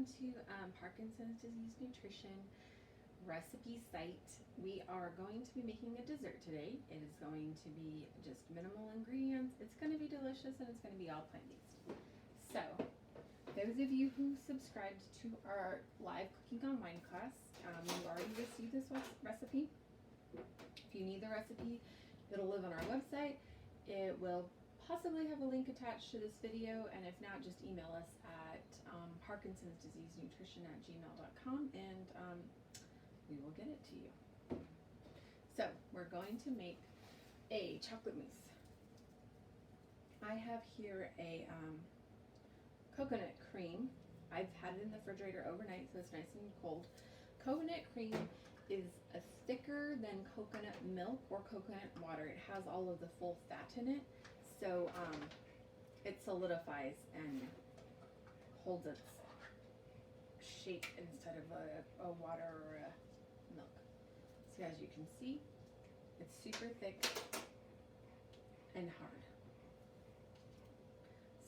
welcome to Parkinson's Disease Nutrition recipe site. We are going to be making a dessert today. It is going to be just minimal ingredients. It's going to be delicious and it's going to be all plant-based. So, those of you who subscribed to our live cooking online class, you already received this recipe. If you need the recipe, it'll live on our website. It will possibly have a link attached to this video, and if not, just email us at parkinsonsdiseasenutrition@gmail.com and we will get it to you. So we're going to make a chocolate mousse. I have here a coconut cream. I've had it in the refrigerator overnight, so it's nice and cold. Coconut cream is a thicker than coconut milk or coconut water. It has all of the full fat in it, so it solidifies and holds its shape instead of a water or a milk. So as you can see, it's super thick and hard.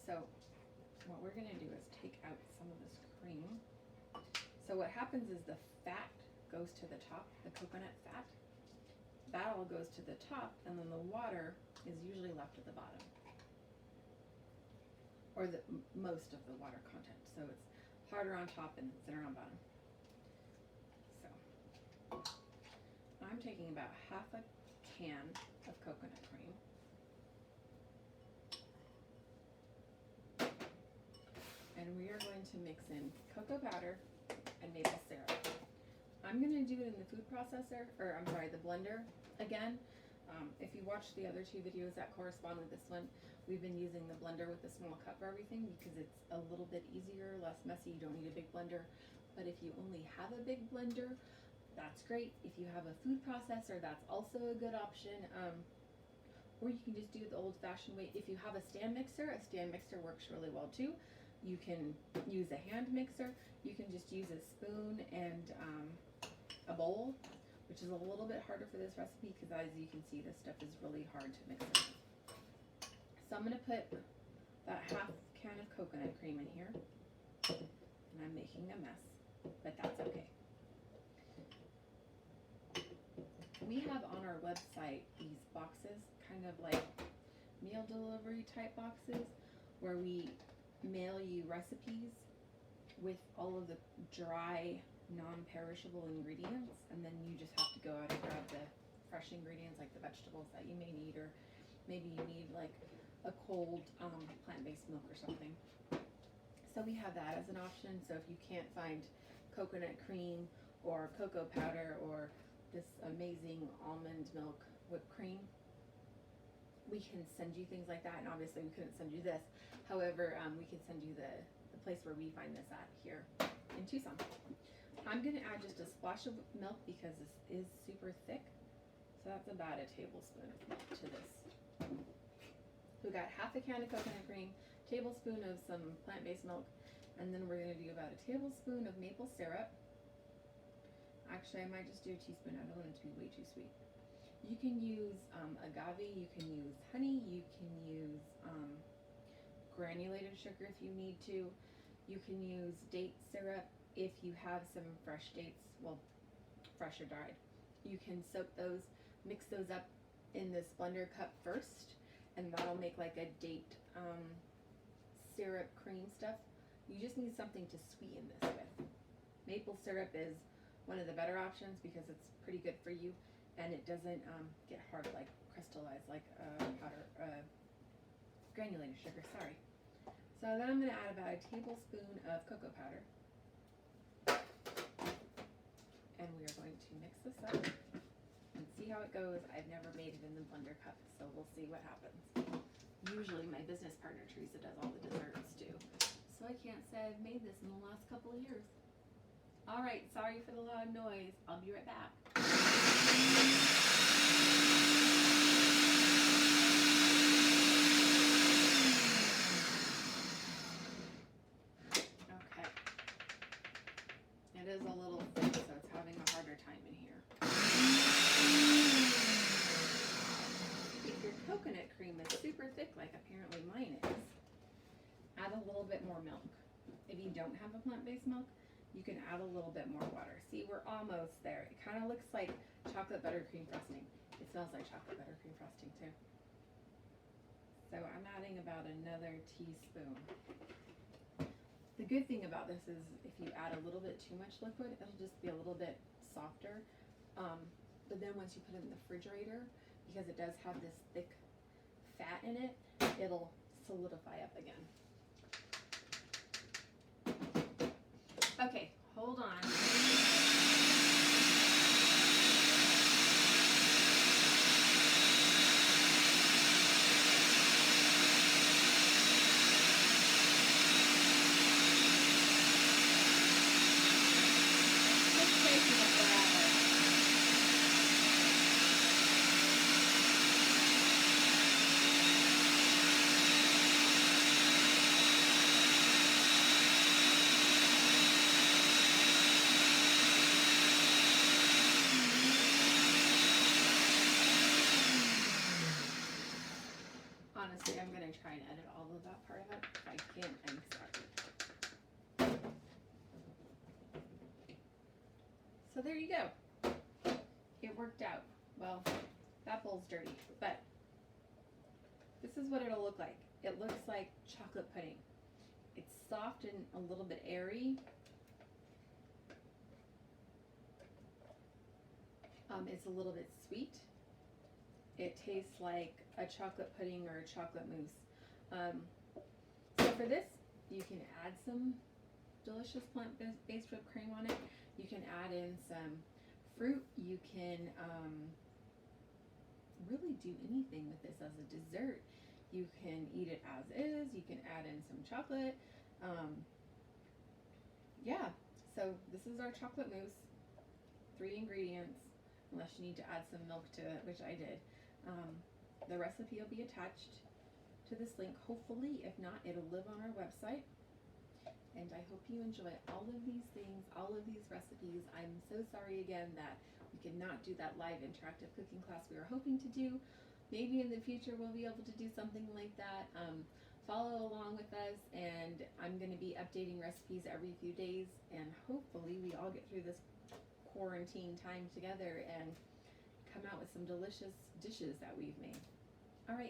So what we're going to do is take out some of this cream. So what happens is the fat goes to the top, the coconut fat. That all goes to the top, and then the water is usually left at the bottom, or most of the water content. So it's harder on top and thinner on bottom. So I'm taking about half a can of coconut cream. And we are going to mix in cocoa powder and maple syrup. I'm going to do it in the food processor, or I'm sorry, the blender again. If you watch the other two videos that correspond with this one, we've been using the blender with the small cup for everything because it's a little bit easier, less messy. You don't need a big blender. But if you only have a big blender, that's great. If you have a food processor, that's also a good option. Or you can just do it the old-fashioned way. If you have a stand mixer works really well too. You can use a hand mixer. You can just use a spoon and a bowl, which is a little bit harder for this recipe because, as you can see, this stuff is really hard to mix in. So I'm going to put that half can of coconut cream in here, and I'm making a mess, but that's okay. We have on our website these boxes, kind of like meal delivery type boxes, where we mail you recipes with all of the dry, non-perishable ingredients, and then you just have to go out and grab the fresh ingredients, like the vegetables that you may need, or maybe you need like a cold plant-based milk or something. So we have that as an option. So if you can't find coconut cream or cocoa powder or this amazing almond milk whipped cream, we can send you things like that. And obviously we couldn't send you this. However, we can send you the place where we find this at here in Tucson. I'm going to add just a splash of milk because this is super thick. So that's about a tablespoon of milk to this. We got half a can of coconut cream, tablespoon of some plant-based milk, and then we're going to do about a tablespoon of maple syrup. Actually, I might just do a teaspoon. I don't want it to be way too sweet. You can use agave, you can use honey, you can use granulated sugar if you need to. You can use date syrup if you have some fresh dates, well, fresh or dried. You can soak those, mix those up in this blender cup first, and that'll make like a date syrup cream stuff. You just need something to sweeten this with. Maple syrup is one of the better options because it's pretty good for you, and it doesn't get hard, like crystallized, like powder, granulated sugar, sorry. So then I'm going to add about a tablespoon of cocoa powder. And we are going to mix this up and see how it goes. I've never made it in the blender cup, so we'll see what happens. Usually my business partner Teresa does all the desserts too, so I can't say I've made this in the last couple of years. All right, sorry for the loud noise. I'll be right back. Okay. It is a little thick, so it's having a harder time in here. If your coconut cream is super thick, like apparently mine is, add a little bit more milk. If you don't have a plant-based milk, you can add a little bit more water. See, we're almost there. It kind of looks like chocolate buttercream frosting. It smells like chocolate buttercream frosting too. So I'm adding about another teaspoon. The good thing about this is if you add a little bit too much liquid, it'll just be a little bit softer. But then once you put it in the refrigerator, because it does have this thick fat in it, it'll solidify up again. Okay, hold on. Honestly, I'm going to try and edit all of that part of it. If I can't, I'm sorry. So there you go. It worked out. Well, that bowl's dirty, but this is what it'll look like. It looks like chocolate pudding. It's soft and a little bit airy. It's a little bit sweet. It tastes like a chocolate pudding or a chocolate mousse. So for this, you can add some delicious plant-based whipped cream on it. You can add in some fruit. You can really do anything with this as a dessert. You can eat it as is. You can add in some chocolate. Yeah, so this is our chocolate mousse. 3 ingredients, unless you need to add some milk to it, which I did. The recipe will be attached to this link, hopefully. If not, it'll live on our website. And I hope you enjoy all of these things, all of these recipes. I'm so sorry again that we could not do that live interactive cooking class we were hoping to do. Maybe in the future we'll be able to do something like that. Follow along with us, and I'm going to be updating recipes every few days, and hopefully we all get through this quarantine time together and come out with some delicious dishes that we've made.